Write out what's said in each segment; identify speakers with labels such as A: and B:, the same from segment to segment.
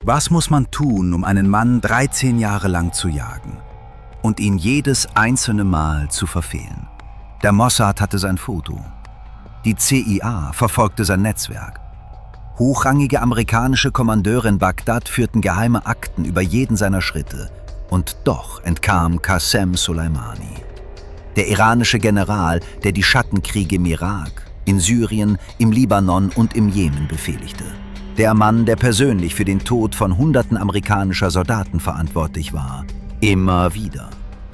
A: Was muss man tun, um einen Mann 13 Jahre lang zu jagen und ihn jedes einzelne Mal zu verfehlen? Der Mossad hatte sein Foto. Die CIA verfolgte sein Netzwerk. Hochrangige amerikanische Kommandeure in Bagdad führten geheime Akten über jeden seiner Schritte. Und doch entkam Qasem Soleimani. Der iranische General, der die Schattenkriege im Irak, in Syrien, im Libanon und im Jemen befehligte. Der Mann, der persönlich für den Tod von Hunderten amerikanischer Soldaten verantwortlich war. Immer wieder.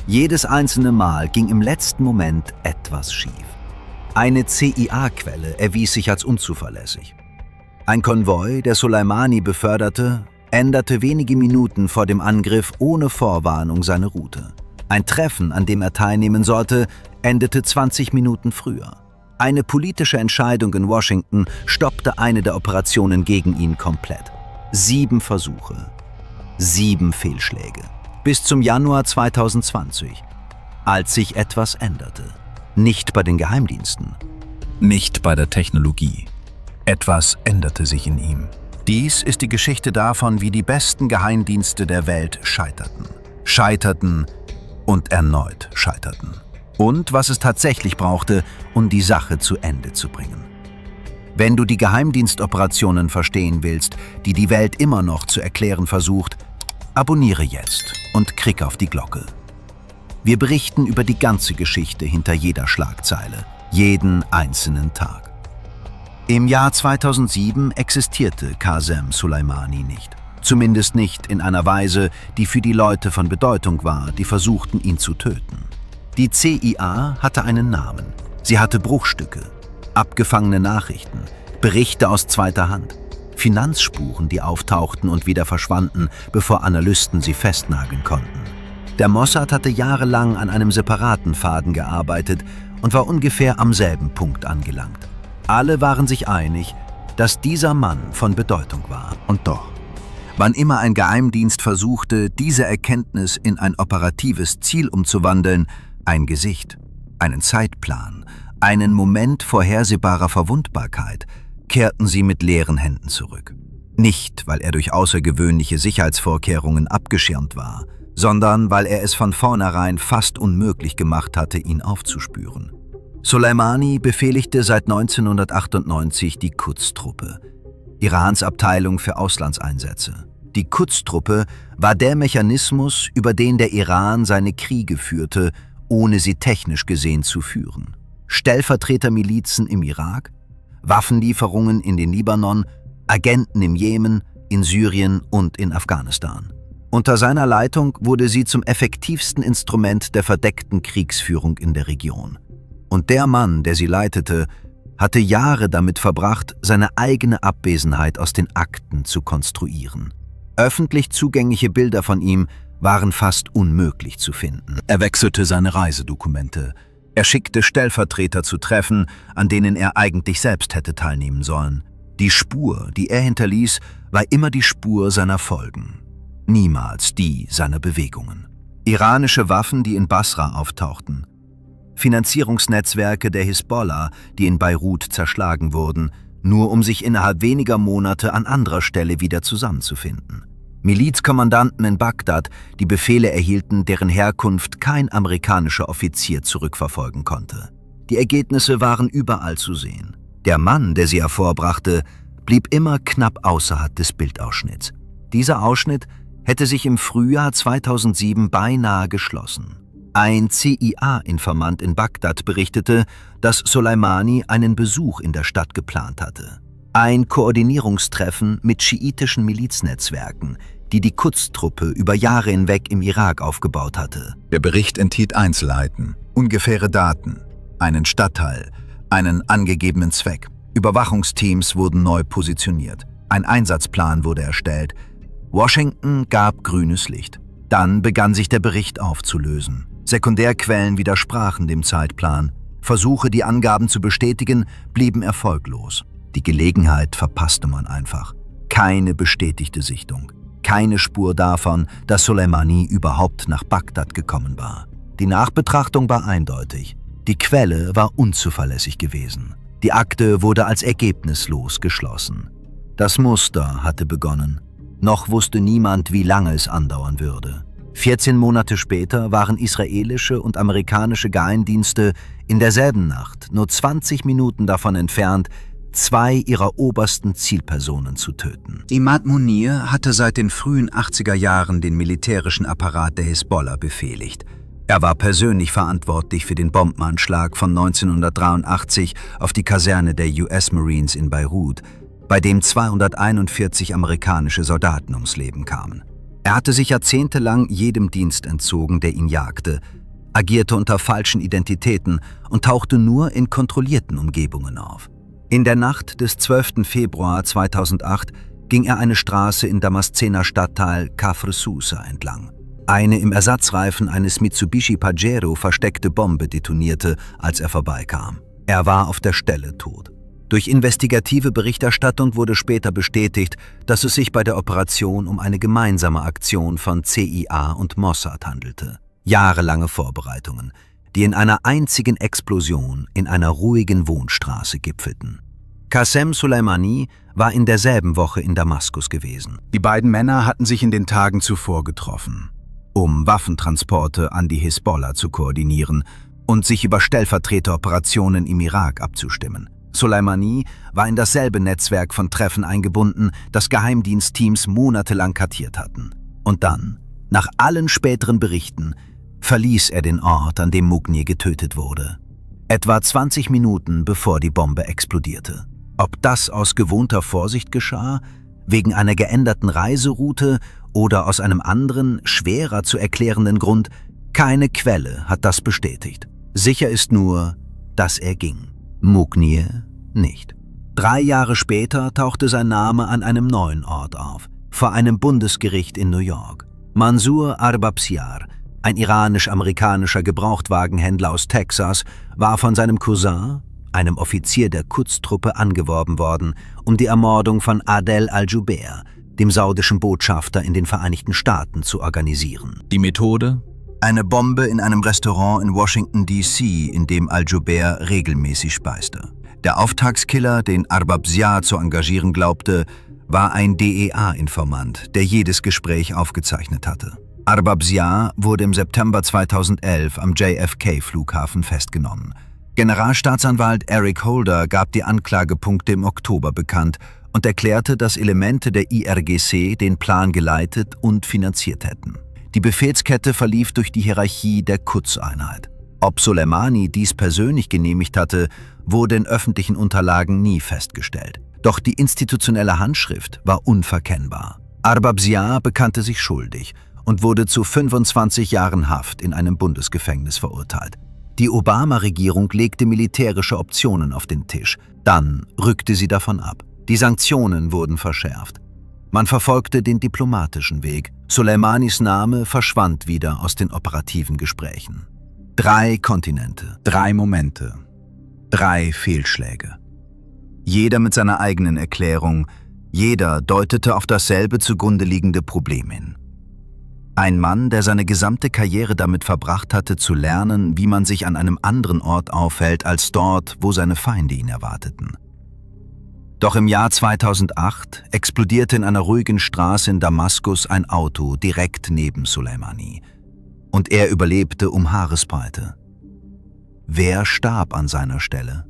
A: Jedes einzelne Mal ging im letzten Moment etwas schief. Eine CIA-Quelle erwies sich als unzuverlässig. Ein Konvoi, der Soleimani beförderte, änderte wenige Minuten vor dem Angriff ohne Vorwarnung seine Route. Ein Treffen, an dem er teilnehmen sollte, endete 20 Minuten früher. Eine politische Entscheidung in Washington stoppte eine der Operationen gegen ihn komplett. 7 Versuche, 7 Fehlschläge. Bis zum Januar 2020, als sich etwas änderte. Nicht bei den Geheimdiensten. Nicht bei der Technologie. Etwas änderte sich in ihm. Dies ist die Geschichte davon, wie die besten Geheimdienste der Welt scheiterten. Scheiterten und erneut scheiterten. Und was es tatsächlich brauchte, um die Sache zu Ende zu bringen. Wenn du die Geheimdienstoperationen verstehen willst, die die Welt immer noch zu erklären versucht, abonniere jetzt und klick auf die Glocke. Wir berichten über die ganze Geschichte hinter jeder Schlagzeile, jeden einzelnen Tag. Im Jahr 2007 existierte Qasem Soleimani nicht. Zumindest nicht in einer Weise, die für die Leute von Bedeutung war, die versuchten, ihn zu töten. Die CIA hatte einen Namen. Sie hatte Bruchstücke, abgefangene Nachrichten, Berichte aus zweiter Hand, Finanzspuren, die auftauchten und wieder verschwanden, bevor Analysten sie festnageln konnten. Der Mossad hatte jahrelang an einem separaten Faden gearbeitet und war ungefähr am selben Punkt angelangt. Alle waren sich einig, dass dieser Mann von Bedeutung war. Und doch, wann immer ein Geheimdienst versuchte, diese Erkenntnis in ein operatives Ziel umzuwandeln, ein Gesicht, einen Zeitplan, einen Moment vorhersehbarer Verwundbarkeit, kehrten sie mit leeren Händen zurück. Nicht, weil er durch außergewöhnliche Sicherheitsvorkehrungen abgeschirmt war, sondern weil er es von vornherein fast unmöglich gemacht hatte, ihn aufzuspüren. Soleimani befehligte seit 1998 die Quds-Truppe, Irans Abteilung für Auslandseinsätze. Die Quds-Truppe war der Mechanismus, über den der Iran seine Kriege führte, ohne sie technisch gesehen zu führen. Stellvertretermilizen im Irak, Waffenlieferungen in den Libanon, Agenten im Jemen, in Syrien und in Afghanistan. Unter seiner Leitung wurde sie zum effektivsten Instrument der verdeckten Kriegsführung in der Region. Und der Mann, der sie leitete, hatte Jahre damit verbracht, seine eigene Abwesenheit aus den Akten zu konstruieren. Öffentlich zugängliche Bilder von ihm waren fast unmöglich zu finden. Er wechselte seine Reisedokumente. Er schickte Stellvertreter zu Treffen, an denen er eigentlich selbst hätte teilnehmen sollen. Die Spur, die er hinterließ, war immer die Spur seiner Folgen. Niemals die seiner Bewegungen. Iranische Waffen, die in Basra auftauchten. Finanzierungsnetzwerke der Hisbollah, die in Beirut zerschlagen wurden, nur um sich innerhalb weniger Monate an anderer Stelle wieder zusammenzufinden. Milizkommandanten in Bagdad, die Befehle erhielten, deren Herkunft kein amerikanischer Offizier zurückverfolgen konnte. Die Ergebnisse waren überall zu sehen. Der Mann, der sie hervorbrachte, blieb immer knapp außerhalb des Bildausschnitts. Dieser Ausschnitt hätte sich im Frühjahr 2007 beinahe geschlossen. Ein CIA-Informant in Bagdad berichtete, dass Soleimani einen Besuch in der Stadt geplant hatte. Ein Koordinierungstreffen mit schiitischen Miliznetzwerken, die die Quds-Truppe über Jahre hinweg im Irak aufgebaut hatte. Der Bericht enthielt Einzelheiten, ungefähre Daten, einen Stadtteil, einen angegebenen Zweck. Überwachungsteams wurden neu positioniert. Ein Einsatzplan wurde erstellt. Washington gab grünes Licht. Dann begann sich der Bericht aufzulösen. Sekundärquellen widersprachen dem Zeitplan. Versuche, die Angaben zu bestätigen, blieben erfolglos. Die Gelegenheit verpasste man einfach. Keine bestätigte Sichtung. Keine Spur davon, dass Soleimani überhaupt nach Bagdad gekommen war. Die Nachbetrachtung war eindeutig. Die Quelle war unzuverlässig gewesen. Die Akte wurde als ergebnislos geschlossen. Das Muster hatte begonnen. Noch wusste niemand, wie lange es andauern würde. 14 Monate später waren israelische und amerikanische Geheimdienste in derselben Nacht, nur 20 Minuten davon entfernt, 2 ihrer obersten Zielpersonen zu töten. Imad Munir hatte seit den frühen 80er Jahren den militärischen Apparat der Hisbollah befehligt. Er war persönlich verantwortlich für den Bombenanschlag von 1983 auf die Kaserne der US Marines in Beirut, bei dem 241 amerikanische Soldaten ums Leben kamen. Er hatte sich jahrzehntelang jedem Dienst entzogen, der ihn jagte, agierte unter falschen Identitäten und tauchte nur in kontrollierten Umgebungen auf. In der Nacht des 12. Februar 2008 ging er eine Straße in Damaszener Stadtteil Kafr Sousa entlang. Eine im Ersatzreifen eines Mitsubishi Pajero versteckte Bombe detonierte, als er vorbeikam. Er war auf der Stelle tot. Durch investigative Berichterstattung wurde später bestätigt, dass es sich bei der Operation um eine gemeinsame Aktion von CIA und Mossad handelte. Jahrelange Vorbereitungen, die in einer einzigen Explosion in einer ruhigen Wohnstraße gipfelten. Qasem Soleimani war in derselben Woche in Damaskus gewesen. Die beiden Männer hatten sich in den Tagen zuvor getroffen, um Waffentransporte an die Hisbollah zu koordinieren und sich über Stellvertreteroperationen im Irak abzustimmen. Soleimani war in dasselbe Netzwerk von Treffen eingebunden, das Geheimdienstteams monatelang kartiert hatten. Und dann, nach allen späteren Berichten, verließ er den Ort, an dem Munir getötet wurde. Etwa 20 Minuten bevor die Bombe explodierte. Ob das aus gewohnter Vorsicht geschah, wegen einer geänderten Reiseroute oder aus einem anderen, schwerer zu erklärenden Grund, keine Quelle hat das bestätigt. Sicher ist nur, dass er ging. Munir nicht. 3 Jahre später tauchte sein Name an einem neuen Ort auf, vor einem Bundesgericht in New York. Mansour Arbabsiar, ein iranisch-amerikanischer Gebrauchtwagenhändler aus Texas, war von seinem Cousin, einem Offizier der Quds-Truppe, angeworben worden, um die Ermordung von Adel al-Jubeir, dem saudischen Botschafter in den Vereinigten Staaten, zu organisieren. Die Methode? Eine Bombe in einem Restaurant in Washington, D.C., in dem al-Jubeir regelmäßig speiste. Der Auftragskiller, den Arbabsiar zu engagieren glaubte, war ein DEA-Informant, der jedes Gespräch aufgezeichnet hatte. Arbabsiar wurde im September 2011 am JFK-Flughafen festgenommen. Generalstaatsanwalt Eric Holder gab die Anklagepunkte im Oktober bekannt und erklärte, dass Elemente der IRGC den Plan geleitet und finanziert hätten. Die Befehlskette verlief durch die Hierarchie der Quds-Einheit. Ob Soleimani dies persönlich genehmigt hatte, wurde in öffentlichen Unterlagen nie festgestellt. Doch die institutionelle Handschrift war unverkennbar. Arbabsiar bekannte sich schuldig und wurde zu 25 Jahren Haft in einem Bundesgefängnis verurteilt. Die Obama-Regierung legte militärische Optionen auf den Tisch. Dann rückte sie davon ab. Die Sanktionen wurden verschärft. Man verfolgte den diplomatischen Weg. Soleimanis Name verschwand wieder aus den operativen Gesprächen. 3 Kontinente, 3 Momente, 3 Fehlschläge. Jeder mit seiner eigenen Erklärung, jeder deutete auf dasselbe zugrunde liegende Problem hin. Ein Mann, der seine gesamte Karriere damit verbracht hatte, zu lernen, wie man sich an einem anderen Ort aufhält, als dort, wo seine Feinde ihn erwarteten. Doch im Jahr 2008 explodierte in einer ruhigen Straße in Damaskus ein Auto direkt neben Soleimani. Und er überlebte um Haaresbreite. Wer starb an seiner Stelle?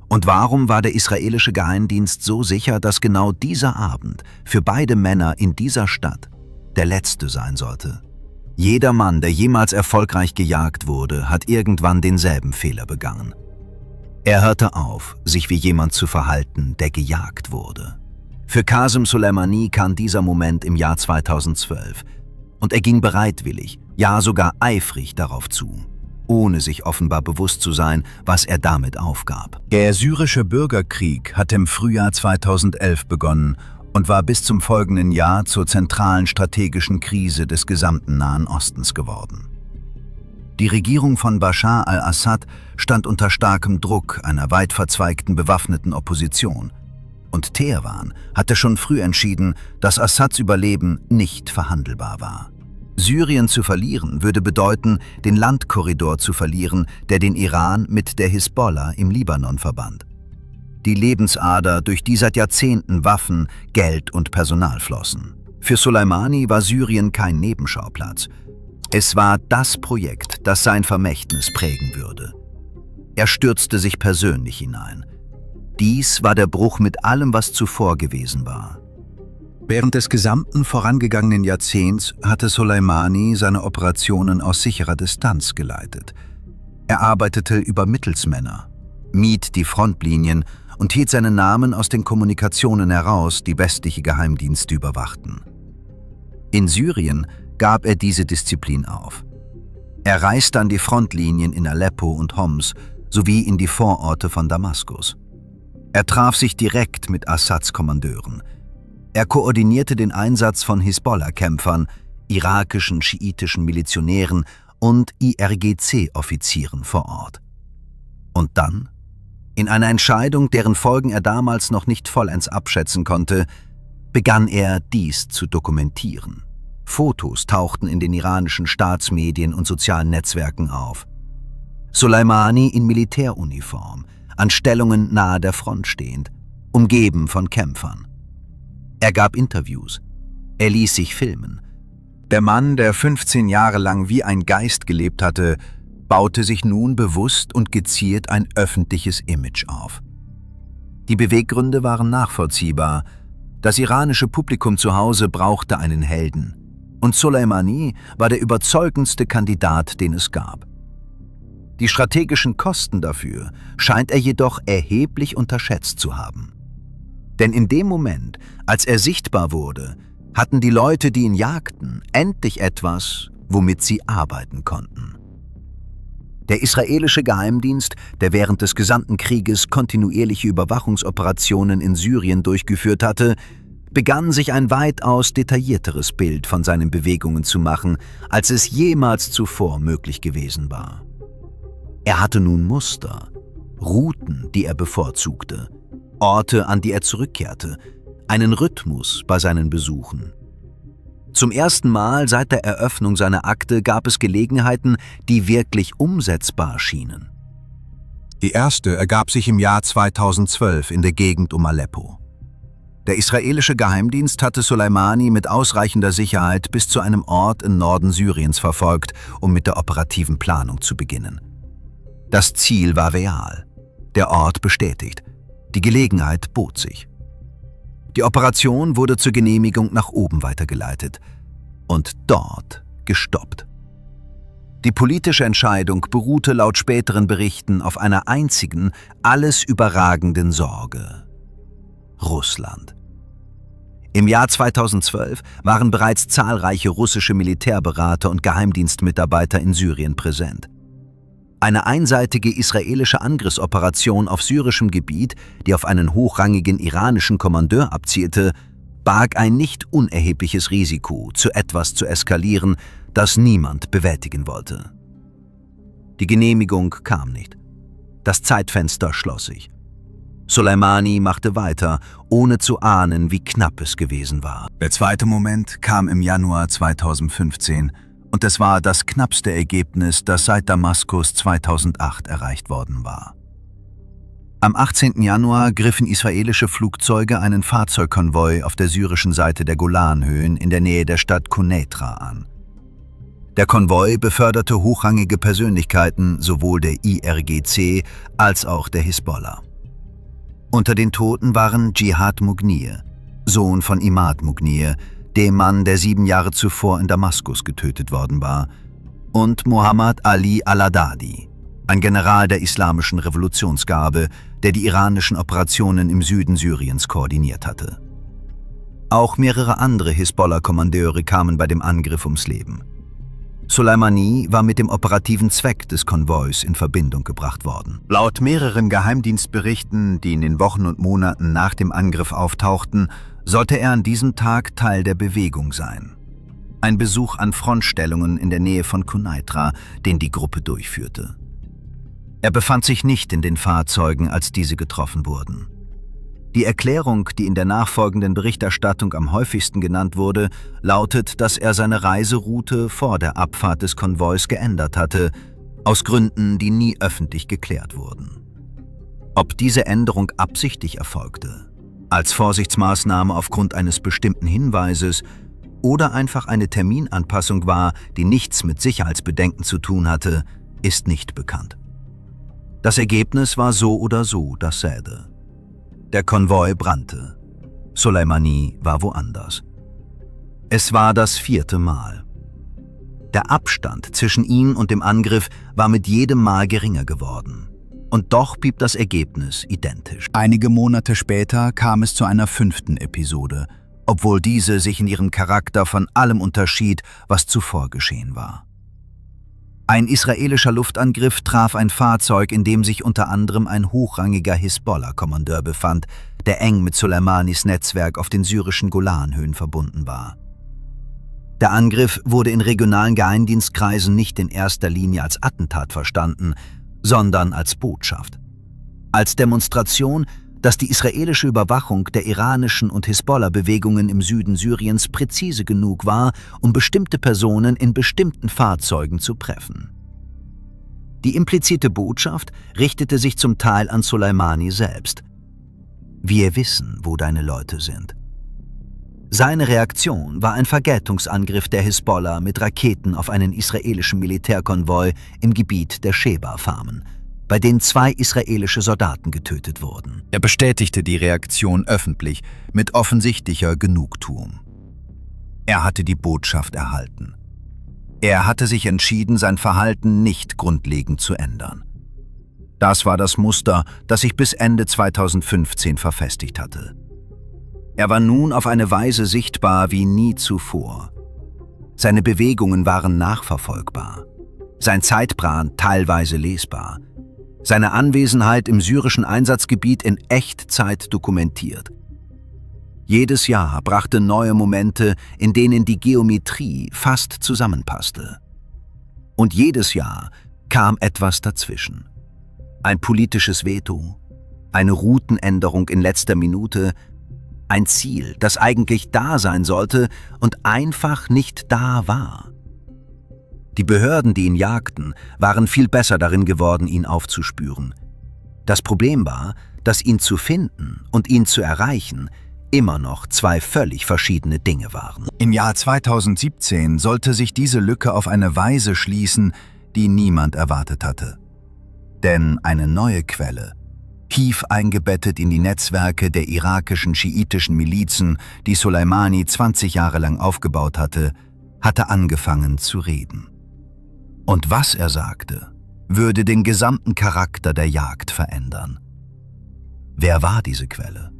A: Und warum war der israelische Geheimdienst so sicher, dass genau dieser Abend für beide Männer in dieser Stadt der letzte sein sollte? Jeder Mann, der jemals erfolgreich gejagt wurde, hat irgendwann denselben Fehler begangen. Er hörte auf, sich wie jemand zu verhalten, der gejagt wurde. Für Qasem Soleimani kam dieser Moment im Jahr 2012 und er ging bereitwillig, ja sogar eifrig darauf zu, ohne sich offenbar bewusst zu sein, was er damit aufgab. Der syrische Bürgerkrieg hatte im Frühjahr 2011 begonnen und war bis zum folgenden Jahr zur zentralen strategischen Krise des gesamten Nahen Ostens geworden. Die Regierung von Bashar al-Assad stand unter starkem Druck einer weit verzweigten bewaffneten Opposition. Und Teheran hatte schon früh entschieden, dass Assads Überleben nicht verhandelbar war. Syrien zu verlieren würde bedeuten, den Landkorridor zu verlieren, der den Iran mit der Hisbollah im Libanon verband. die Lebensader, durch die seit Jahrzehnten Waffen, Geld und Personal flossen. Für Soleimani war Syrien kein Nebenschauplatz. Es war das Projekt, das sein Vermächtnis prägen würde. Er stürzte sich persönlich hinein. Dies war der Bruch mit allem, was zuvor gewesen war. Während des gesamten vorangegangenen Jahrzehnts hatte Soleimani seine Operationen aus sicherer Distanz geleitet. Er arbeitete über Mittelsmänner, mied die Frontlinien und hielt seinen Namen aus den Kommunikationen heraus, die westliche Geheimdienste überwachten. In Syrien gab er diese Disziplin auf. Er reiste an die Frontlinien in Aleppo und Homs sowie in die Vororte von Damaskus. Er traf sich direkt mit Assads Kommandeuren. Er koordinierte den Einsatz von Hisbollah-Kämpfern, irakischen schiitischen Milizionären und IRGC-Offizieren vor Ort. Und dann, in einer Entscheidung, deren Folgen er damals noch nicht vollends abschätzen konnte, begann er, dies zu dokumentieren. Fotos tauchten in den iranischen Staatsmedien und sozialen Netzwerken auf. Soleimani in Militäruniform, an Stellungen nahe der Front stehend, umgeben von Kämpfern. Er gab Interviews. Er ließ sich filmen. Der Mann, der 15 Jahre lang wie ein Geist gelebt hatte, baute sich nun bewusst und gezielt ein öffentliches Image auf. Die Beweggründe waren nachvollziehbar. Das iranische Publikum zu Hause brauchte einen Helden. Und Soleimani war der überzeugendste Kandidat, den es gab. Die strategischen Kosten dafür scheint er jedoch erheblich unterschätzt zu haben. Denn in dem Moment, als er sichtbar wurde, hatten die Leute, die ihn jagten, endlich etwas, womit sie arbeiten konnten. Der israelische Geheimdienst, der während des gesamten Krieges kontinuierliche Überwachungsoperationen in Syrien durchgeführt hatte, begann sich ein weitaus detaillierteres Bild von seinen Bewegungen zu machen, als es jemals zuvor möglich gewesen war. Er hatte nun Muster, Routen, die er bevorzugte, Orte, an die er zurückkehrte, einen Rhythmus bei seinen Besuchen. Zum ersten Mal seit der Eröffnung seiner Akte gab es Gelegenheiten, die wirklich umsetzbar schienen. Die erste ergab sich im Jahr 2012 in der Gegend um Aleppo. Der israelische Geheimdienst hatte Soleimani mit ausreichender Sicherheit bis zu einem Ort im Norden Syriens verfolgt, um mit der operativen Planung zu beginnen. Das Ziel war real, der Ort bestätigt, die Gelegenheit bot sich. Die Operation wurde zur Genehmigung nach oben weitergeleitet und dort gestoppt. Die politische Entscheidung beruhte laut späteren Berichten auf einer einzigen, alles überragenden Sorge: Russland. Im Jahr 2012 waren bereits zahlreiche russische Militärberater und Geheimdienstmitarbeiter in Syrien präsent. Eine einseitige israelische Angriffsoperation auf syrischem Gebiet, die auf einen hochrangigen iranischen Kommandeur abzielte, barg ein nicht unerhebliches Risiko, zu etwas zu eskalieren, das niemand bewältigen wollte. Die Genehmigung kam nicht. Das Zeitfenster schloss sich. Soleimani machte weiter, ohne zu ahnen, wie knapp es gewesen war. Der zweite Moment kam im Januar 2015 und es war das knappste Ergebnis, das seit Damaskus 2008 erreicht worden war. Am 18. Januar griffen israelische Flugzeuge einen Fahrzeugkonvoi auf der syrischen Seite der Golanhöhen in der Nähe der Stadt Quneitra an. Der Konvoi beförderte hochrangige Persönlichkeiten sowohl der IRGC als auch der Hisbollah. Unter den Toten waren Jihad Mughniyeh, Sohn von Imad Mughniyeh, dem Mann, der 7 Jahre zuvor in Damaskus getötet worden war, und Mohammad Ali al-Adadi, ein General der Islamischen Revolutionsgarde, der die iranischen Operationen im Süden Syriens koordiniert hatte. Auch mehrere andere Hisbollah-Kommandeure kamen bei dem Angriff ums Leben. Soleimani war mit dem operativen Zweck des Konvois in Verbindung gebracht worden. Laut mehreren Geheimdienstberichten, die in den Wochen und Monaten nach dem Angriff auftauchten, sollte er an diesem Tag Teil der Bewegung sein. Ein Besuch an Frontstellungen in der Nähe von Quneitra, den die Gruppe durchführte. Er befand sich nicht in den Fahrzeugen, als diese getroffen wurden. Die Erklärung, die in der nachfolgenden Berichterstattung am häufigsten genannt wurde, lautet, dass er seine Reiseroute vor der Abfahrt des Konvois geändert hatte, aus Gründen, die nie öffentlich geklärt wurden. Ob diese Änderung absichtlich erfolgte, als Vorsichtsmaßnahme aufgrund eines bestimmten Hinweises oder einfach eine Terminanpassung war, die nichts mit Sicherheitsbedenken zu tun hatte, ist nicht bekannt. Das Ergebnis war so oder so dasselbe. Der Konvoi brannte. Soleimani war woanders. Es war das 4. Mal. Der Abstand zwischen ihm und dem Angriff war mit jedem Mal geringer geworden. Und doch blieb das Ergebnis identisch. Einige Monate später kam es zu einer 5. Episode, obwohl diese sich in ihrem Charakter von allem unterschied, was zuvor geschehen war. Ein israelischer Luftangriff traf ein Fahrzeug, in dem sich unter anderem ein hochrangiger Hisbollah-Kommandeur befand, der eng mit Soleimanis Netzwerk auf den syrischen Golanhöhen verbunden war. Der Angriff wurde in regionalen Geheimdienstkreisen nicht in erster Linie als Attentat verstanden, sondern als Botschaft. Als Demonstration, dass die israelische Überwachung der iranischen und Hisbollah-Bewegungen im Süden Syriens präzise genug war, um bestimmte Personen in bestimmten Fahrzeugen zu treffen. Die implizite Botschaft richtete sich zum Teil an Soleimani selbst. Wir wissen, wo deine Leute sind. Seine Reaktion war ein Vergeltungsangriff der Hisbollah mit Raketen auf einen israelischen Militärkonvoi im Gebiet der Sheba-Farmen, bei denen 2 israelische Soldaten getötet wurden. Er bestätigte die Reaktion öffentlich mit offensichtlicher Genugtuung. Er hatte die Botschaft erhalten. Er hatte sich entschieden, sein Verhalten nicht grundlegend zu ändern. Das war das Muster, das sich bis Ende 2015 verfestigt hatte. Er war nun auf eine Weise sichtbar wie nie zuvor. Seine Bewegungen waren nachverfolgbar, sein Zeitplan teilweise lesbar, seine Anwesenheit im syrischen Einsatzgebiet in Echtzeit dokumentiert. Jedes Jahr brachte neue Momente, in denen die Geometrie fast zusammenpasste. Und jedes Jahr kam etwas dazwischen. Ein politisches Veto, eine Routenänderung in letzter Minute, ein Ziel, das eigentlich da sein sollte und einfach nicht da war. Die Behörden, die ihn jagten, waren viel besser darin geworden, ihn aufzuspüren. Das Problem war, dass ihn zu finden und ihn zu erreichen immer noch 2 völlig verschiedene Dinge waren. Im Jahr 2017 sollte sich diese Lücke auf eine Weise schließen, die niemand erwartet hatte. Denn eine neue Quelle, tief eingebettet in die Netzwerke der irakischen schiitischen Milizen, die Soleimani 20 Jahre lang aufgebaut hatte angefangen zu reden. Und was er sagte, würde den gesamten Charakter der Jagd verändern. Wer war diese Quelle?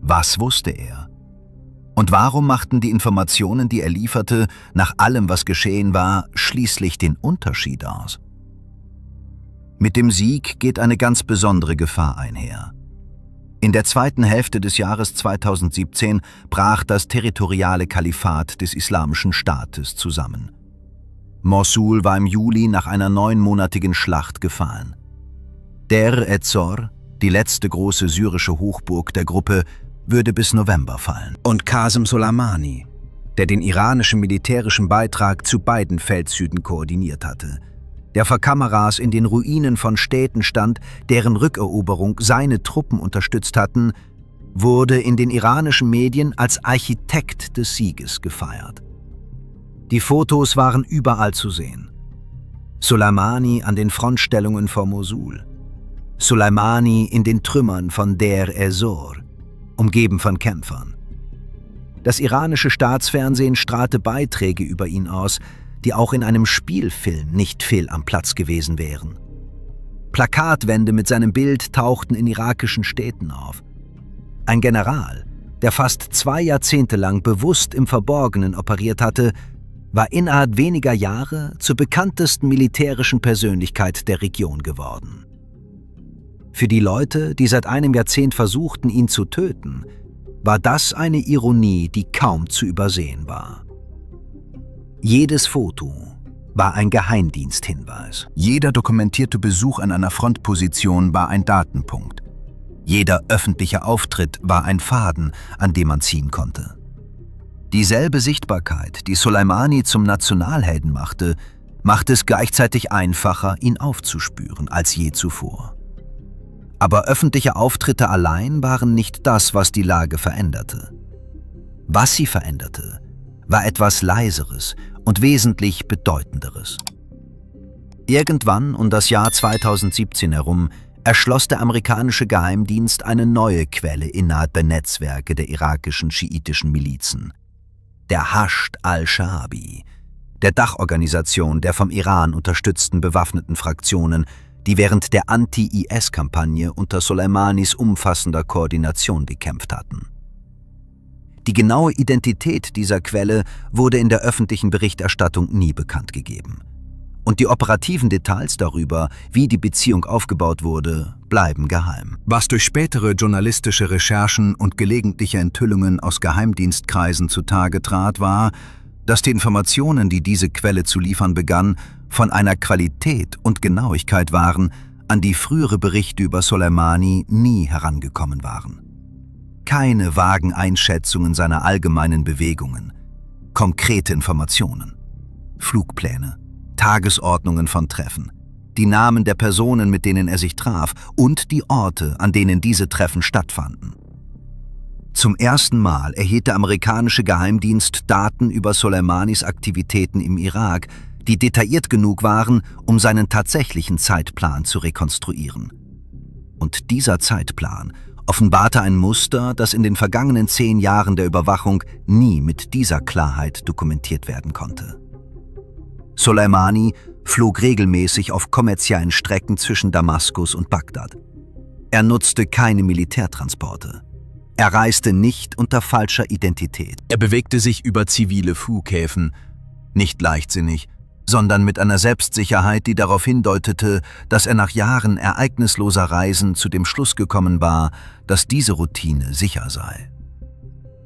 A: Was wusste er? Und warum machten die Informationen, die er lieferte, nach allem, was geschehen war, schließlich den Unterschied aus? Mit dem Sieg geht eine ganz besondere Gefahr einher. In der 2. Hälfte des Jahres 2017 brach das territoriale Kalifat des Islamischen Staates zusammen. Mossul war im Juli nach einer 9-monatigen Schlacht gefallen. Deir ez-Zor, die letzte große syrische Hochburg der Gruppe, würde bis November fallen. Und Qasem Soleimani, der den iranischen militärischen Beitrag zu beiden Feldzügen koordiniert hatte, der vor Kameras in den Ruinen von Städten stand, deren Rückeroberung seine Truppen unterstützt hatten, wurde in den iranischen Medien als Architekt des Sieges gefeiert. Die Fotos waren überall zu sehen. Soleimani an den Frontstellungen vor Mosul, Soleimani in den Trümmern von Deir ez-Zor, umgeben von Kämpfern. Das iranische Staatsfernsehen strahlte Beiträge über ihn aus, die auch in einem Spielfilm nicht fehl am Platz gewesen wären. Plakatwände mit seinem Bild tauchten in irakischen Städten auf. Ein General, der fast 2 Jahrzehnte lang bewusst im Verborgenen operiert hatte, war innerhalb weniger Jahre zur bekanntesten militärischen Persönlichkeit der Region geworden. Für die Leute, die seit einem Jahrzehnt versuchten, ihn zu töten, war das eine Ironie, die kaum zu übersehen war. Jedes Foto war ein Geheimdiensthinweis. Jeder dokumentierte Besuch an einer Frontposition war ein Datenpunkt. Jeder öffentliche Auftritt war ein Faden, an dem man ziehen konnte. Dieselbe Sichtbarkeit, die Soleimani zum Nationalhelden machte es gleichzeitig einfacher, ihn aufzuspüren als je zuvor. Aber öffentliche Auftritte allein waren nicht das, was die Lage veränderte. Was sie veränderte, war etwas Leiseres und wesentlich Bedeutenderes. Irgendwann um das Jahr 2017 herum erschloss der amerikanische Geheimdienst eine neue Quelle innerhalb der Netzwerke der irakischen schiitischen Milizen, der Hashd al-Shaabi, der Dachorganisation der vom Iran unterstützten bewaffneten Fraktionen, die während der Anti-IS-Kampagne unter Soleimanis umfassender Koordination gekämpft hatten. Die genaue Identität dieser Quelle wurde in der öffentlichen Berichterstattung nie bekannt gegeben. Und die operativen Details darüber, wie die Beziehung aufgebaut wurde, bleiben geheim. Was durch spätere journalistische Recherchen und gelegentliche Enthüllungen aus Geheimdienstkreisen zutage trat, war, dass die Informationen, die diese Quelle zu liefern begann, von einer Qualität und Genauigkeit waren, an die frühere Berichte über Soleimani nie herangekommen waren. Keine vagen Einschätzungen seiner allgemeinen Bewegungen, konkrete Informationen, Flugpläne, Tagesordnungen von Treffen, die Namen der Personen, mit denen er sich traf und die Orte, an denen diese Treffen stattfanden. Zum ersten Mal erhielt der amerikanische Geheimdienst Daten über Soleimanis Aktivitäten im Irak, die detailliert genug waren, um seinen tatsächlichen Zeitplan zu rekonstruieren. Und dieser Zeitplan offenbarte ein Muster, das in den vergangenen 10 Jahren der Überwachung nie mit dieser Klarheit dokumentiert werden konnte. Soleimani flog regelmäßig auf kommerziellen Strecken zwischen Damaskus und Bagdad. Er nutzte keine Militärtransporte. Er reiste nicht unter falscher Identität. Er bewegte sich über zivile Flughäfen, nicht leichtsinnig, sondern mit einer Selbstsicherheit, die darauf hindeutete, dass er nach Jahren ereignisloser Reisen zu dem Schluss gekommen war, dass diese Routine sicher sei.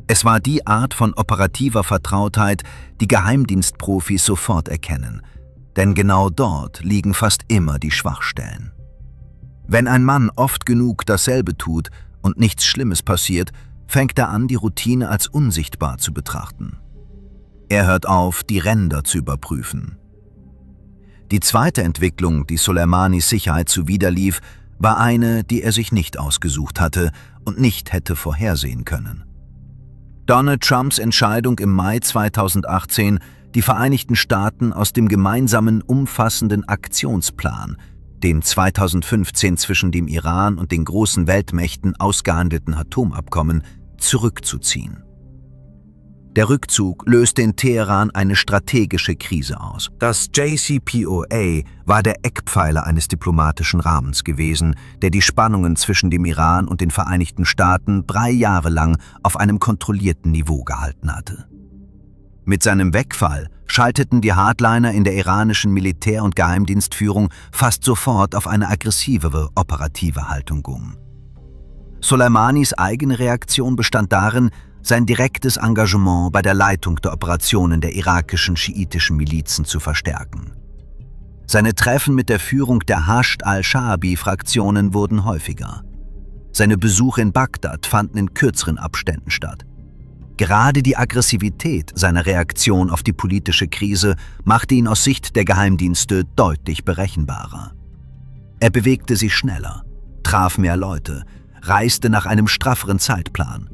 A: Es war die Art von operativer Vertrautheit, die Geheimdienstprofis sofort erkennen, denn genau dort liegen fast immer die Schwachstellen. Wenn ein Mann oft genug dasselbe tut und nichts Schlimmes passiert, fängt er an, die Routine als unsichtbar zu betrachten. Er hört auf, die Ränder zu überprüfen. Die zweite Entwicklung, die Soleimanis Sicherheit zuwiderlief, war eine, die er sich nicht ausgesucht hatte und nicht hätte vorhersehen können. Donald Trumps Entscheidung im Mai 2018, die Vereinigten Staaten aus dem gemeinsamen umfassenden Aktionsplan, dem 2015 zwischen dem Iran und den großen Weltmächten ausgehandelten Atomabkommen, zurückzuziehen. Der Rückzug löste in Teheran eine strategische Krise aus. Das JCPOA war der Eckpfeiler eines diplomatischen Rahmens gewesen, der die Spannungen zwischen dem Iran und den Vereinigten Staaten 3 Jahre lang auf einem kontrollierten Niveau gehalten hatte. Mit seinem Wegfall schalteten die Hardliner in der iranischen Militär- und Geheimdienstführung fast sofort auf eine aggressivere operative Haltung um. Soleimanis eigene Reaktion bestand darin, sein direktes Engagement bei der Leitung der Operationen der irakischen schiitischen Milizen zu verstärken. Seine Treffen mit der Führung der Hashd al-Shaabi-Fraktionen wurden häufiger. Seine Besuche in Bagdad fanden in kürzeren Abständen statt. Gerade die Aggressivität seiner Reaktion auf die politische Krise machte ihn aus Sicht der Geheimdienste deutlich berechenbarer. Er bewegte sich schneller, traf mehr Leute, reiste nach einem strafferen Zeitplan.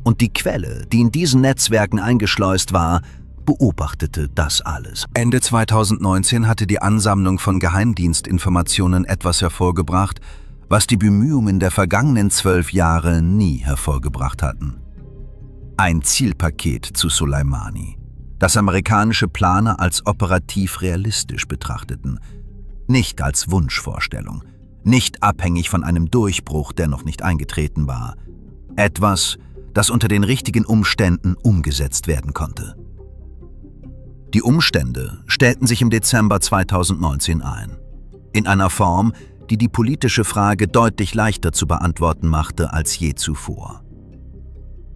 A: Und die Quelle, die in diesen Netzwerken eingeschleust war, beobachtete das alles. Ende 2019 hatte die Ansammlung von Geheimdienstinformationen etwas hervorgebracht, was die Bemühungen der vergangenen 12 Jahre nie hervorgebracht hatten. Ein Zielpaket zu Soleimani, das amerikanische Planer als operativ realistisch betrachteten, nicht als Wunschvorstellung, nicht abhängig von einem Durchbruch, der noch nicht eingetreten war. Etwas, das unter den richtigen Umständen umgesetzt werden konnte. Die Umstände stellten sich im Dezember 2019 ein, in einer Form, die die politische Frage deutlich leichter zu beantworten machte als je zuvor.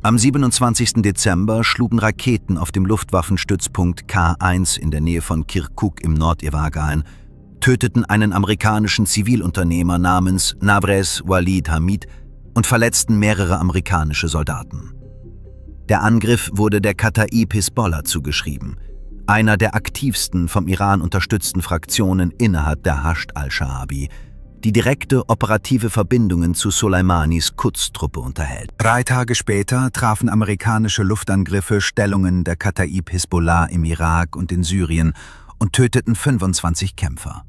A: Am 27. Dezember schlugen Raketen auf dem Luftwaffenstützpunkt K1 in der Nähe von Kirkuk im Nordirak ein, töteten einen amerikanischen Zivilunternehmer namens Navres Walid Hamid und verletzten mehrere amerikanische Soldaten. Der Angriff wurde der Kataib Hisbollah zugeschrieben, einer der aktivsten vom Iran unterstützten Fraktionen innerhalb der Hashd al-Shaabi, die direkte operative Verbindungen zu Soleimanis Quds-Truppe unterhält. 3 Tage später trafen amerikanische Luftangriffe Stellungen der Kataib Hisbollah im Irak und in Syrien und töteten 25 Kämpfer.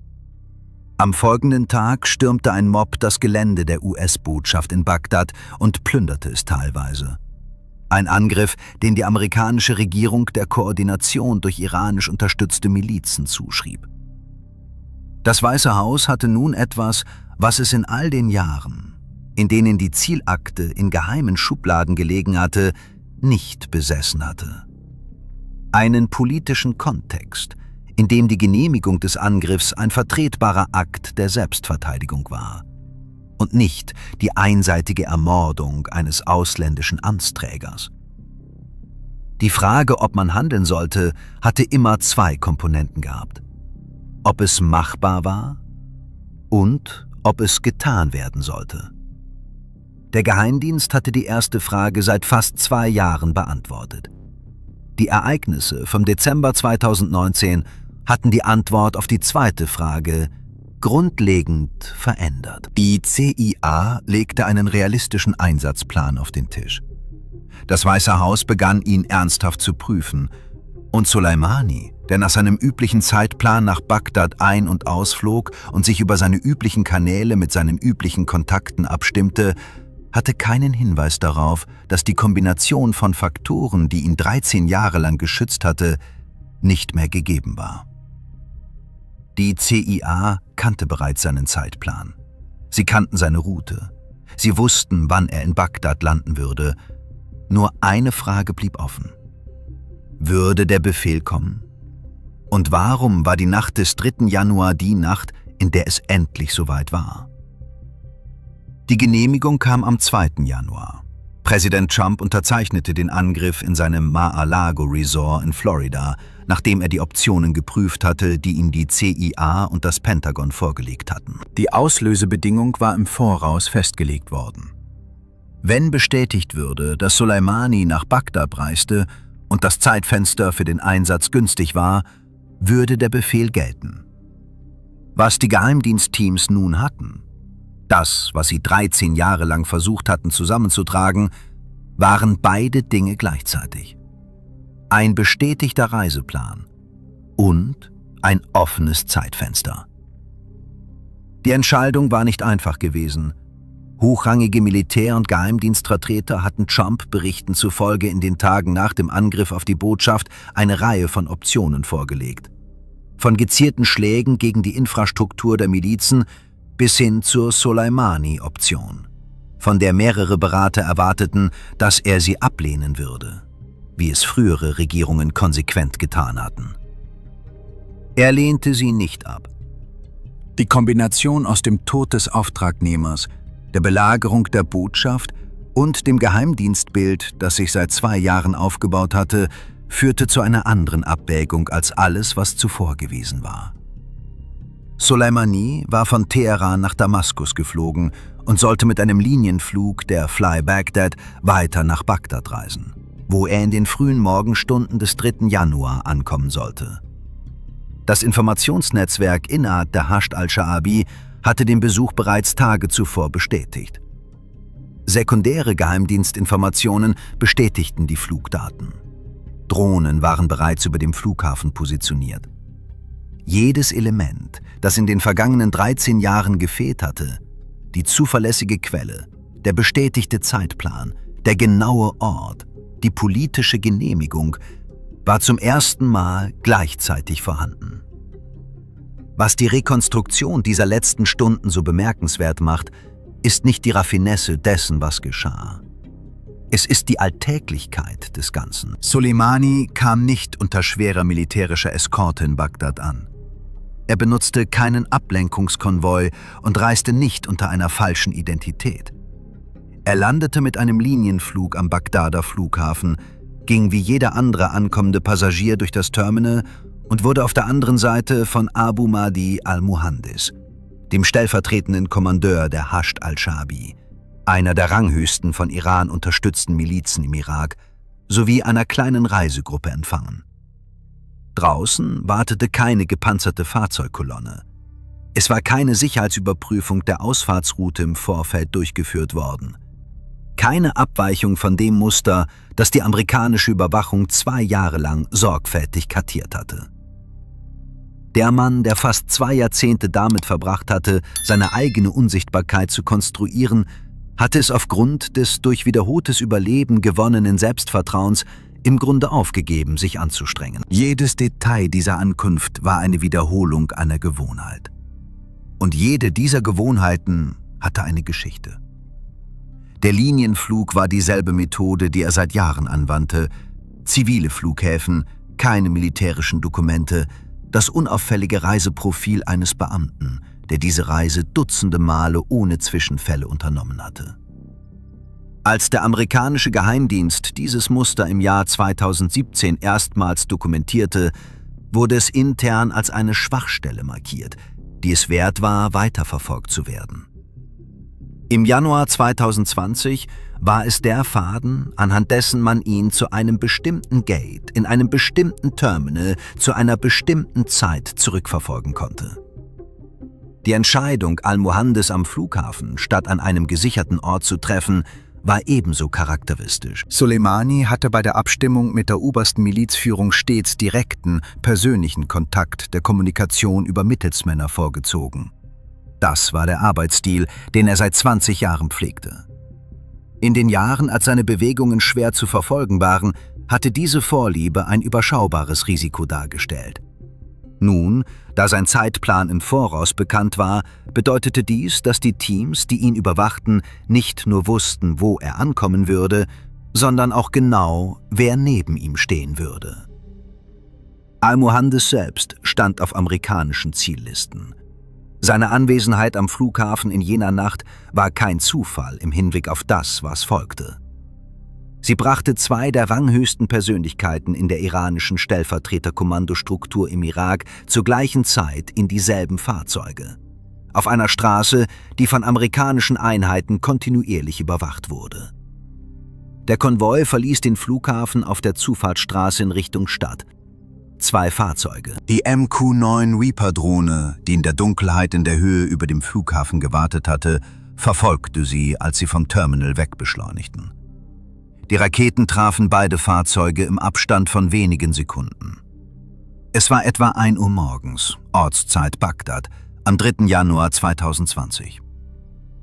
A: Am folgenden Tag stürmte ein Mob das Gelände der US-Botschaft in Bagdad und plünderte es teilweise. Ein Angriff, den die amerikanische Regierung der Koordination durch iranisch unterstützte Milizen zuschrieb. Das Weiße Haus hatte nun etwas, was es in all den Jahren, in denen die Zielakte in geheimen Schubladen gelegen hatte, nicht besessen hatte. Einen politischen Kontext, in dem die Genehmigung des Angriffs ein vertretbarer Akt der Selbstverteidigung war und nicht die einseitige Ermordung eines ausländischen Amtsträgers. Die Frage, ob man handeln sollte, hatte immer 2 Komponenten gehabt: ob es machbar war und ob es getan werden sollte. Der Geheimdienst hatte die erste Frage seit fast 2 Jahren beantwortet. Die Ereignisse vom Dezember 2019 hatten die Antwort auf die zweite Frage grundlegend verändert. Die CIA legte einen realistischen Einsatzplan auf den Tisch. Das Weiße Haus begann, ihn ernsthaft zu prüfen. Und Soleimani, der nach seinem üblichen Zeitplan nach Bagdad ein- und ausflog und sich über seine üblichen Kanäle mit seinen üblichen Kontakten abstimmte, hatte keinen Hinweis darauf, dass die Kombination von Faktoren, die ihn 13 Jahre lang geschützt hatte, nicht mehr gegeben war. Die CIA kannte bereits seinen Zeitplan. Sie kannten seine Route. Sie wussten, wann er in Bagdad landen würde. Nur eine Frage blieb offen: Würde der Befehl kommen? Und warum war die Nacht des 3. Januar die Nacht, in der es endlich soweit war? Die Genehmigung kam am 2. Januar. Präsident Trump unterzeichnete den Angriff in seinem Mar-a-Lago Resort in Florida, nachdem er die Optionen geprüft hatte, die ihm die CIA und das Pentagon vorgelegt hatten. Die Auslösebedingung war im Voraus festgelegt worden. Wenn bestätigt würde, dass Soleimani nach Bagdad reiste und das Zeitfenster für den Einsatz günstig war, würde der Befehl gelten. Was die Geheimdienstteams nun hatten, das, was sie 13 Jahre lang versucht hatten zusammenzutragen, waren beide Dinge gleichzeitig: ein bestätigter Reiseplan und ein offenes Zeitfenster. Die Entscheidung war nicht einfach gewesen. Hochrangige Militär- und Geheimdienstvertreter hatten Trump-Berichten zufolge in den Tagen nach dem Angriff auf die Botschaft eine Reihe von Optionen vorgelegt. Von gezielten Schlägen gegen die Infrastruktur der Milizen bis hin zur Soleimani-Option, von der mehrere Berater erwarteten, dass er sie ablehnen würde, wie es frühere Regierungen konsequent getan hatten. Er lehnte sie nicht ab. Die Kombination aus dem Tod des Auftragnehmers, der Belagerung der Botschaft und dem Geheimdienstbild, das sich seit 2 Jahren aufgebaut hatte, führte zu einer anderen Abwägung als alles, was zuvor gewesen war. Soleimani war von Teheran nach Damaskus geflogen und sollte mit einem Linienflug der Fly Baghdad weiter nach Bagdad reisen, wo er in den frühen Morgenstunden des 3. Januar ankommen sollte. Das Informationsnetzwerk innerhalb der Hashd al-Sha'abi hatte den Besuch bereits Tage zuvor bestätigt. Sekundäre Geheimdienstinformationen bestätigten die Flugdaten. Drohnen waren bereits über dem Flughafen positioniert. Jedes Element, das in den vergangenen 13 Jahren gefehlt hatte, die zuverlässige Quelle, der bestätigte Zeitplan, der genaue Ort, die politische Genehmigung, war zum ersten Mal gleichzeitig vorhanden. Was die Rekonstruktion dieser letzten Stunden so bemerkenswert macht, ist nicht die Raffinesse dessen, was geschah. Es ist die Alltäglichkeit des Ganzen. Soleimani kam nicht unter schwerer militärischer Eskorte in Bagdad an. Er benutzte keinen Ablenkungskonvoi und reiste nicht unter einer falschen Identität. Er landete mit einem Linienflug am Bagdader Flughafen, ging wie jeder andere ankommende Passagier durch das Terminal und wurde auf der anderen Seite von Abu Mahdi al-Muhandis, dem stellvertretenden Kommandeur der Hashd al-Sha'abi, einer der ranghöchsten von Iran unterstützten Milizen im Irak, sowie einer kleinen Reisegruppe empfangen. Draußen wartete keine gepanzerte Fahrzeugkolonne. Es war keine Sicherheitsüberprüfung der Ausfahrtsroute im Vorfeld durchgeführt worden. Keine Abweichung von dem Muster, das die amerikanische Überwachung 2 Jahre lang sorgfältig kartiert hatte. Der Mann, der fast 2 Jahrzehnte damit verbracht hatte, seine eigene Unsichtbarkeit zu konstruieren, hatte es aufgrund des durch wiederholtes Überleben gewonnenen Selbstvertrauens im Grunde aufgegeben, sich anzustrengen. Jedes Detail dieser Ankunft war eine Wiederholung einer Gewohnheit. Und jede dieser Gewohnheiten hatte eine Geschichte. Der Linienflug war dieselbe Methode, die er seit Jahren anwandte. Zivile Flughäfen, keine militärischen Dokumente, das unauffällige Reiseprofil eines Beamten, der diese Reise dutzende Male ohne Zwischenfälle unternommen hatte. Als der amerikanische Geheimdienst dieses Muster im Jahr 2017 erstmals dokumentierte, wurde es intern als eine Schwachstelle markiert, die es wert war, weiterverfolgt zu werden. Im Januar 2020 war es der Faden, anhand dessen man ihn zu einem bestimmten Gate, in einem bestimmten Terminal, zu einer bestimmten Zeit zurückverfolgen konnte. Die Entscheidung, Al-Muhandis am Flughafen statt an einem gesicherten Ort zu treffen, war ebenso charakteristisch. Soleimani hatte bei der Abstimmung mit der obersten Milizführung stets direkten, persönlichen Kontakt der Kommunikation über Mittelsmänner vorgezogen. Das war der Arbeitsstil, den er seit 20 Jahren pflegte. In den Jahren, als seine Bewegungen schwer zu verfolgen waren, hatte diese Vorliebe ein überschaubares Risiko dargestellt. Nun, da sein Zeitplan im Voraus bekannt war, bedeutete dies, dass die Teams, die ihn überwachten, nicht nur wussten, wo er ankommen würde, sondern auch genau, wer neben ihm stehen würde. Al-Muhandis selbst stand auf amerikanischen Ziellisten. Seine Anwesenheit am Flughafen in jener Nacht war kein Zufall im Hinblick auf das, was folgte. Sie brachte 2 der ranghöchsten Persönlichkeiten in der iranischen Stellvertreterkommandostruktur im Irak zur gleichen Zeit in dieselben Fahrzeuge. Auf einer Straße, die von amerikanischen Einheiten kontinuierlich überwacht wurde. Der Konvoi verließ den Flughafen auf der Zufahrtsstraße in Richtung Stadt. 2 Fahrzeuge. Die MQ-9 Reaper-Drohne, die in der Dunkelheit in der Höhe über dem Flughafen gewartet hatte, verfolgte sie, als sie vom Terminal wegbeschleunigten. Die Raketen trafen beide Fahrzeuge im Abstand von wenigen Sekunden. Es war etwa 1 Uhr morgens, Ortszeit Bagdad, am 3. Januar 2020.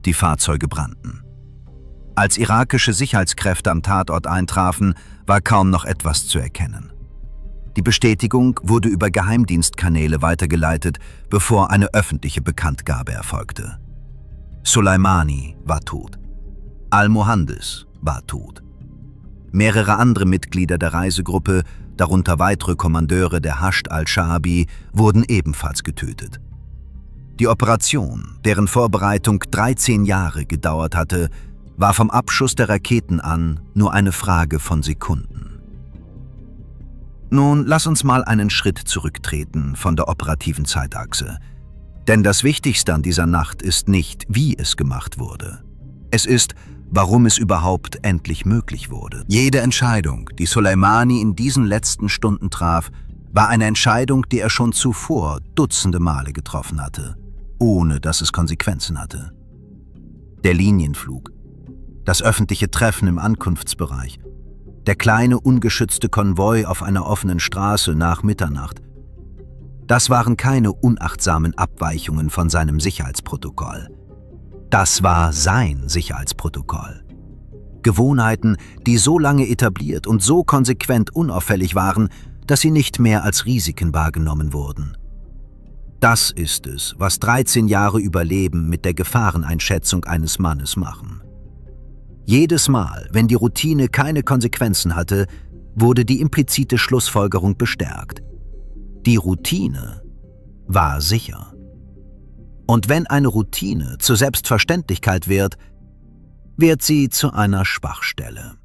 A: Die Fahrzeuge brannten. Als irakische Sicherheitskräfte am Tatort eintrafen, war kaum noch etwas zu erkennen. Die Bestätigung wurde über Geheimdienstkanäle weitergeleitet, bevor eine öffentliche Bekanntgabe erfolgte. Soleimani war tot. Al-Muhandis war tot. Mehrere andere Mitglieder der Reisegruppe, darunter weitere Kommandeure der Hashd al-Shaabi, wurden ebenfalls getötet. Die Operation, deren Vorbereitung 13 Jahre gedauert hatte, war vom Abschuss der Raketen an nur eine Frage von Sekunden. Nun, lass uns mal einen Schritt zurücktreten von der operativen Zeitachse. Denn das Wichtigste an dieser Nacht ist nicht, wie es gemacht wurde. Es ist, warum es überhaupt endlich möglich wurde. Jede Entscheidung, die Soleimani in diesen letzten Stunden traf, war eine Entscheidung, die er schon zuvor dutzende Male getroffen hatte, ohne dass es Konsequenzen hatte. Der Linienflug, das öffentliche Treffen im Ankunftsbereich, der kleine ungeschützte Konvoi auf einer offenen Straße nach Mitternacht. Das waren keine unachtsamen Abweichungen von seinem Sicherheitsprotokoll. Das war sein Sicherheitsprotokoll. Gewohnheiten, die so lange etabliert und so konsequent unauffällig waren, dass sie nicht mehr als Risiken wahrgenommen wurden. Das ist es, was 13 Jahre Überleben mit der Gefahreneinschätzung eines Mannes machen. Jedes Mal, wenn die Routine keine Konsequenzen hatte, wurde die implizite Schlussfolgerung bestärkt. Die Routine war sicher. Und wenn eine Routine zur Selbstverständlichkeit wird sie zu einer Schwachstelle.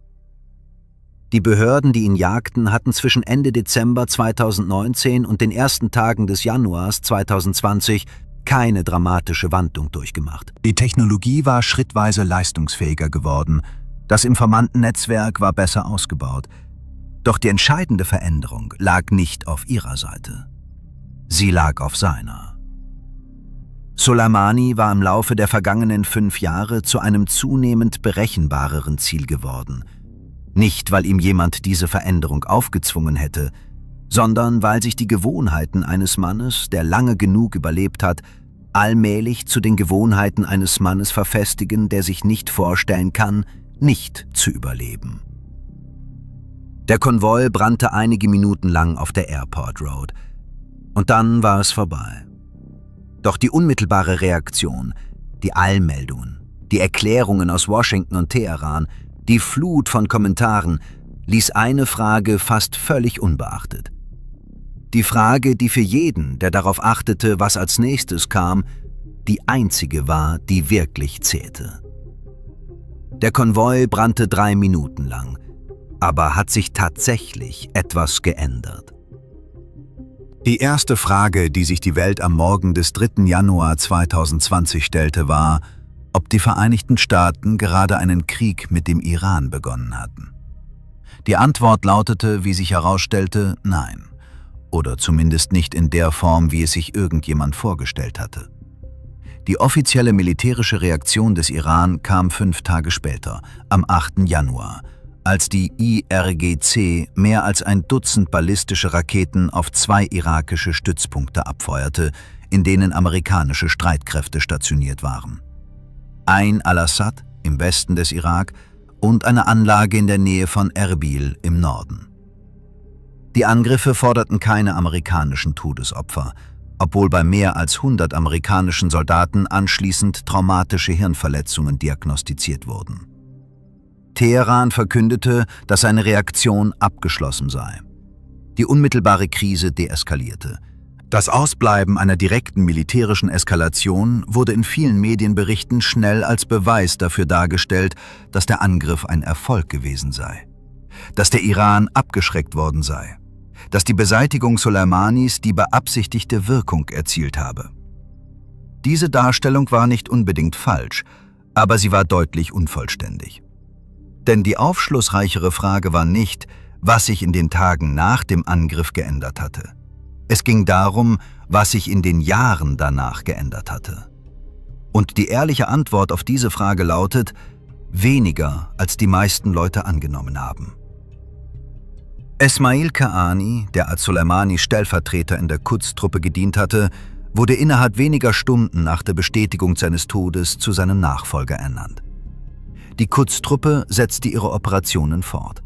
A: Die Behörden, die ihn jagten, hatten zwischen Ende Dezember 2019 und den ersten Tagen des Januars 2020 keine dramatische Wandlung durchgemacht. Die Technologie war schrittweise leistungsfähiger geworden, das Informantennetzwerk war besser ausgebaut. Doch die entscheidende Veränderung lag nicht auf ihrer Seite. Sie lag auf seiner. Soleimani war im Laufe der vergangenen 5 Jahre zu einem zunehmend berechenbareren Ziel geworden. Nicht, weil ihm jemand diese Veränderung aufgezwungen hätte, sondern weil sich die Gewohnheiten eines Mannes, der lange genug überlebt hat, allmählich zu den Gewohnheiten eines Mannes verfestigen, der sich nicht vorstellen kann, nicht zu überleben. Der Konvoi brannte einige Minuten lang auf der Airport Road. Und dann war es vorbei. Doch die unmittelbare Reaktion, die Eilmeldungen, die Erklärungen aus Washington und Teheran, die Flut von Kommentaren, ließ eine Frage fast völlig unbeachtet. Die Frage, die für jeden, der darauf achtete, was als nächstes kam, die einzige war, die wirklich zählte. Der Konvoi brannte 3 Minuten lang, aber hat sich tatsächlich etwas geändert. Die erste Frage, die sich die Welt am Morgen des 3. Januar 2020 stellte, war, ob die Vereinigten Staaten gerade einen Krieg mit dem Iran begonnen hatten. Die Antwort lautete, wie sich herausstellte, nein. Oder zumindest nicht in der Form, wie es sich irgendjemand vorgestellt hatte. Die offizielle militärische Reaktion des Iran kam 5 Tage später, am 8. Januar, als die IRGC mehr als ein Dutzend ballistische Raketen auf 2 irakische Stützpunkte abfeuerte, in denen amerikanische Streitkräfte stationiert waren. Ain al-Assad im Westen des Irak und eine Anlage in der Nähe von Erbil im Norden. Die Angriffe forderten keine amerikanischen Todesopfer, obwohl bei mehr als 100 amerikanischen Soldaten anschließend traumatische Hirnverletzungen diagnostiziert wurden. Teheran verkündete, dass seine Reaktion abgeschlossen sei. Die unmittelbare Krise deeskalierte. Das Ausbleiben einer direkten militärischen Eskalation wurde in vielen Medienberichten schnell als Beweis dafür dargestellt, dass der Angriff ein Erfolg gewesen sei, dass der Iran abgeschreckt worden sei, dass die Beseitigung Soleimanis die beabsichtigte Wirkung erzielt habe. Diese Darstellung war nicht unbedingt falsch, aber sie war deutlich unvollständig. Denn die aufschlussreichere Frage war nicht, was sich in den Tagen nach dem Angriff geändert hatte. Es ging darum, was sich in den Jahren danach geändert hatte. Und die ehrliche Antwort auf diese Frage lautet, weniger, als die meisten Leute angenommen haben. Esmail Qaani, der als Soleimanis Stellvertreter in der Quds-Truppe gedient hatte, wurde innerhalb weniger Stunden nach der Bestätigung seines Todes zu seinem Nachfolger ernannt. Die Quds-Truppe setzte ihre Operationen fort.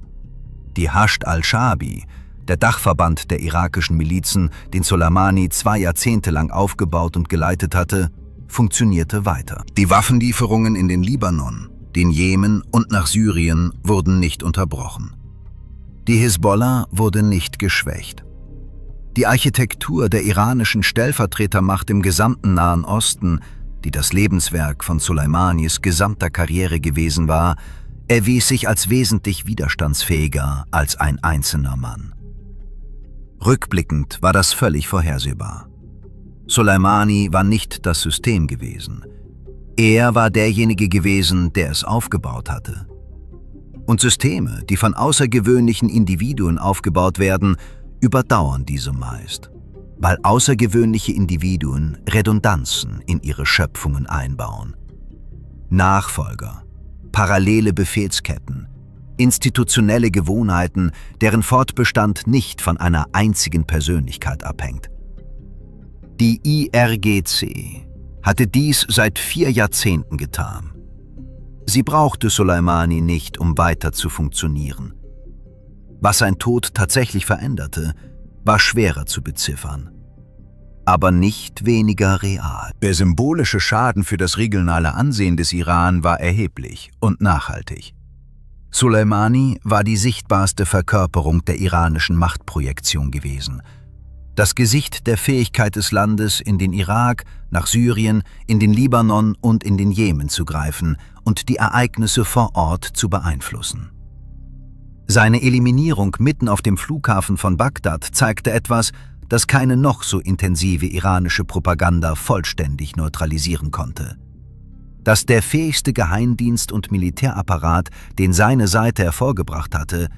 A: Die Hashd al-Shaabi, der Dachverband der irakischen Milizen, den Soleimani 2 Jahrzehnte lang aufgebaut und geleitet hatte, funktionierte weiter. Die Waffenlieferungen in den Libanon, den Jemen und nach Syrien wurden nicht unterbrochen. Die Hisbollah wurde nicht geschwächt. Die Architektur der iranischen Stellvertretermacht im gesamten Nahen Osten, die das Lebenswerk von Soleimanis gesamter Karriere gewesen war, erwies sich als wesentlich widerstandsfähiger als ein einzelner Mann. Rückblickend war das völlig vorhersehbar. Soleimani war nicht das System gewesen. Er war derjenige gewesen, der es aufgebaut hatte. Und Systeme, die von außergewöhnlichen Individuen aufgebaut werden, überdauern diese meist, weil außergewöhnliche Individuen Redundanzen in ihre Schöpfungen einbauen. Nachfolger, parallele Befehlsketten, institutionelle Gewohnheiten, deren Fortbestand nicht von einer einzigen Persönlichkeit abhängt. Die IRGC hatte dies seit 4 Jahrzehnten getan. Sie brauchte Soleimani nicht, um weiter zu funktionieren. Was sein Tod tatsächlich veränderte, war schwerer zu beziffern, aber nicht weniger real. Der symbolische Schaden für das regionale Ansehen des Iran war erheblich und nachhaltig. Soleimani war die sichtbarste Verkörperung der iranischen Machtprojektion gewesen. Das Gesicht der Fähigkeit des Landes, in den Irak, nach Syrien, in den Libanon und in den Jemen zu greifen und die Ereignisse vor Ort zu beeinflussen. Seine Eliminierung mitten auf dem Flughafen von Bagdad zeigte etwas, das keine noch so intensive iranische Propaganda vollständig neutralisieren konnte. Dass der fähigste Geheimdienst und Militärapparat, den seine Seite hervorgebracht hatte,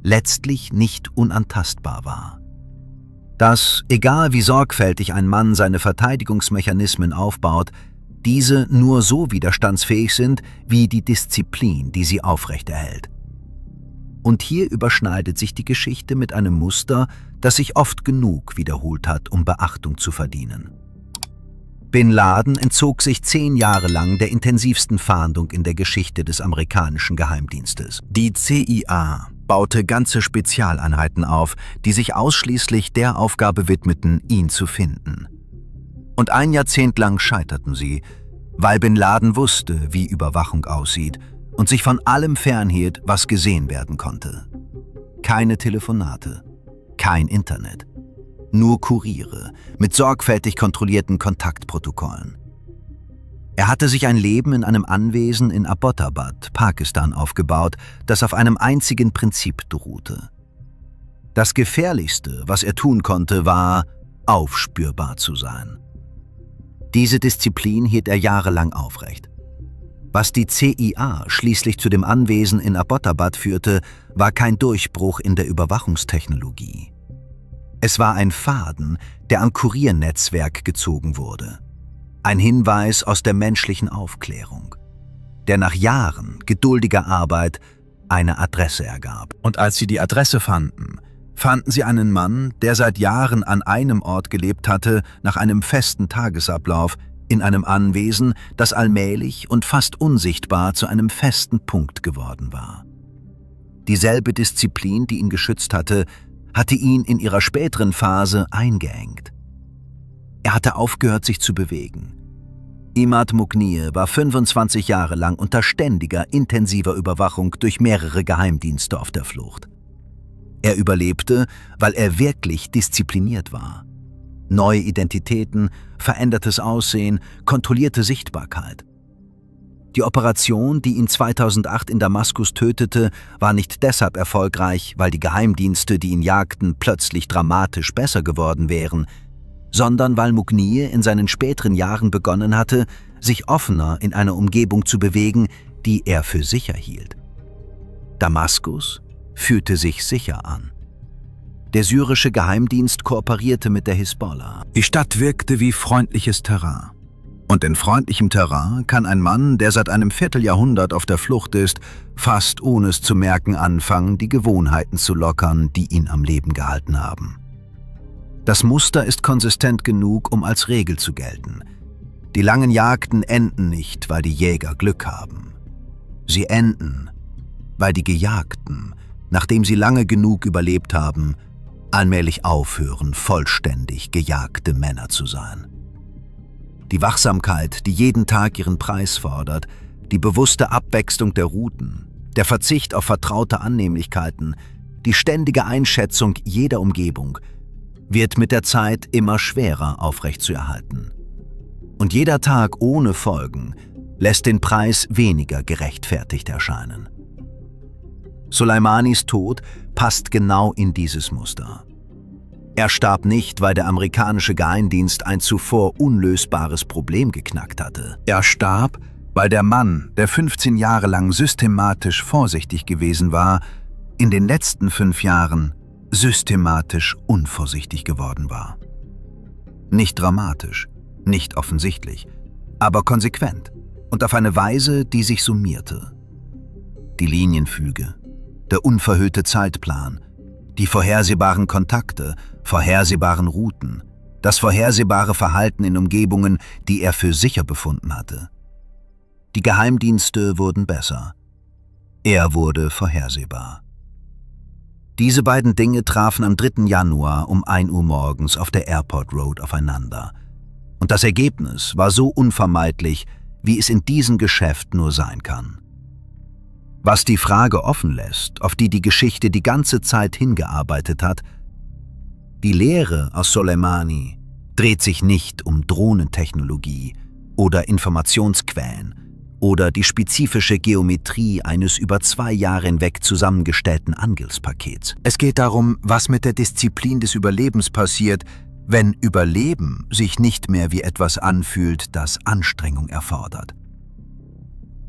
A: letztlich nicht unantastbar war. dass, egal wie sorgfältig ein Mann seine Verteidigungsmechanismen aufbaut, diese nur so widerstandsfähig sind, wie die Disziplin, die sie aufrechterhält. Und hier überschneidet sich die Geschichte mit einem Muster, das sich oft genug wiederholt hat, um Beachtung zu verdienen. Bin Laden entzog sich 10 Jahre lang der intensivsten Fahndung in der Geschichte des amerikanischen Geheimdienstes. Die CIA baute ganze Spezialeinheiten auf, die sich ausschließlich der Aufgabe widmeten, ihn zu finden. Und ein Jahrzehnt lang scheiterten sie, weil Bin Laden wusste, wie Überwachung aussieht und sich von allem fernhielt, was gesehen werden konnte. Keine Telefonate, kein Internet, nur Kuriere mit sorgfältig kontrollierten Kontaktprotokollen. Er hatte sich ein Leben in einem Anwesen in Abbottabad, Pakistan, aufgebaut, das auf einem einzigen Prinzip beruhte. Das Gefährlichste, was er tun konnte, war, aufspürbar zu sein. Diese Disziplin hielt er jahrelang aufrecht. Was die CIA schließlich zu dem Anwesen in Abbottabad führte, war kein Durchbruch in der Überwachungstechnologie. Es war ein Faden, der am Kuriernetzwerk gezogen wurde. Ein Hinweis aus der menschlichen Aufklärung, der nach Jahren geduldiger Arbeit eine Adresse ergab. Und als sie die Adresse fanden, fanden sie einen Mann, der seit Jahren an einem Ort gelebt hatte, nach einem festen Tagesablauf, in einem Anwesen, das allmählich und fast unsichtbar zu einem festen Punkt geworden war. Dieselbe Disziplin, die ihn geschützt hatte, hatte ihn in ihrer späteren Phase eingeengt. Er hatte aufgehört, sich zu bewegen. Imad Mughniyeh war 25 Jahre lang unter ständiger, intensiver Überwachung durch mehrere Geheimdienste auf der Flucht. Er überlebte, weil er wirklich diszipliniert war. Neue Identitäten, verändertes Aussehen, kontrollierte Sichtbarkeit. Die Operation, die ihn 2008 in Damaskus tötete, war nicht deshalb erfolgreich, weil die Geheimdienste, die ihn jagten, plötzlich dramatisch besser geworden wären, sondern weil Mughniyeh in seinen späteren Jahren begonnen hatte, sich offener in einer Umgebung zu bewegen, die er für sicher hielt. Damaskus fühlte sich sicher an. Der syrische Geheimdienst kooperierte mit der Hisbollah. Die Stadt wirkte wie freundliches Terrain. Und in freundlichem Terrain kann ein Mann, der seit einem Vierteljahrhundert auf der Flucht ist, fast ohne es zu merken anfangen, die Gewohnheiten zu lockern, die ihn am Leben gehalten haben. Das Muster ist konsistent genug, um als Regel zu gelten. Die langen Jagden enden nicht, weil die Jäger Glück haben. Sie enden, weil die Gejagten, nachdem sie lange genug überlebt haben, allmählich aufhören, vollständig gejagte Männer zu sein. Die Wachsamkeit, die jeden Tag ihren Preis fordert, die bewusste Abwechslung der Routen, der Verzicht auf vertraute Annehmlichkeiten, die ständige Einschätzung jeder Umgebung, wird mit der Zeit immer schwerer aufrechtzuerhalten. Und jeder Tag ohne Folgen lässt den Preis weniger gerechtfertigt erscheinen. Soleimanis Tod passt genau in dieses Muster. Er starb nicht, weil der amerikanische Geheimdienst ein zuvor unlösbares Problem geknackt hatte. Er starb, weil der Mann, der 15 Jahre lang systematisch vorsichtig gewesen war, in den letzten 5 Jahren systematisch unvorsichtig geworden war. Nicht dramatisch, nicht offensichtlich, aber konsequent und auf eine Weise, die sich summierte. Die Linienfüge, der unverhüllte Zeitplan, die vorhersehbaren Kontakte, vorhersehbaren Routen, das vorhersehbare Verhalten in Umgebungen, die er für sicher befunden hatte. Die Geheimdienste wurden besser. Er wurde vorhersehbar. Diese beiden Dinge trafen am 3. Januar um 1 Uhr morgens auf der Airport Road aufeinander. Und das Ergebnis war so unvermeidlich, wie es in diesem Geschäft nur sein kann. Was die Frage offen lässt, auf die die Geschichte die ganze Zeit hingearbeitet hat: Die Lehre aus Soleimani dreht sich nicht um Drohnentechnologie oder Informationsquellen oder die spezifische Geometrie eines über 2 Jahre hinweg zusammengestellten Angriffspakets. Es geht darum, was mit der Disziplin des Überlebens passiert, wenn Überleben sich nicht mehr wie etwas anfühlt, das Anstrengung erfordert.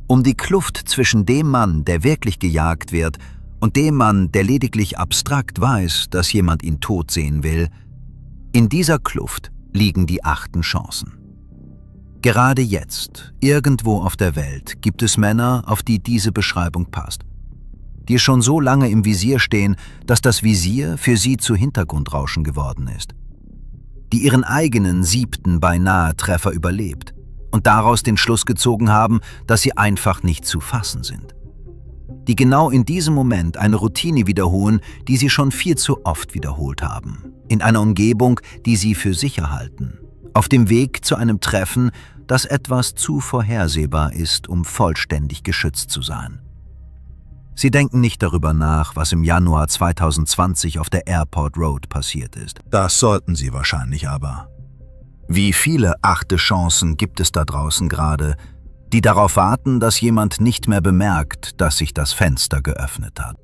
A: Um die Kluft zwischen dem Mann, der wirklich gejagt wird, und dem Mann, der lediglich abstrakt weiß, dass jemand ihn tot sehen will, In dieser Kluft liegen die 8. Chancen. Gerade jetzt, irgendwo auf der Welt, gibt es Männer, auf die diese Beschreibung passt. Die schon so lange im Visier stehen, dass das Visier für sie zu Hintergrundrauschen geworden ist. Die ihren eigenen 7. Beinahe-Treffer überlebt und daraus den Schluss gezogen haben, dass sie einfach nicht zu fassen sind. Die genau in diesem Moment eine Routine wiederholen, die sie schon viel zu oft wiederholt haben, in einer Umgebung, die sie für sicher halten, auf dem Weg zu einem Treffen, das etwas zu vorhersehbar ist, um vollständig geschützt zu sein. Sie denken nicht darüber nach, was im Januar 2020 auf der Airport Road passiert ist.
B: Das sollten Sie wahrscheinlich aber.
A: Wie viele 8. Chancen gibt es da draußen gerade, die darauf warten, dass jemand nicht mehr bemerkt, dass sich das Fenster geöffnet hat?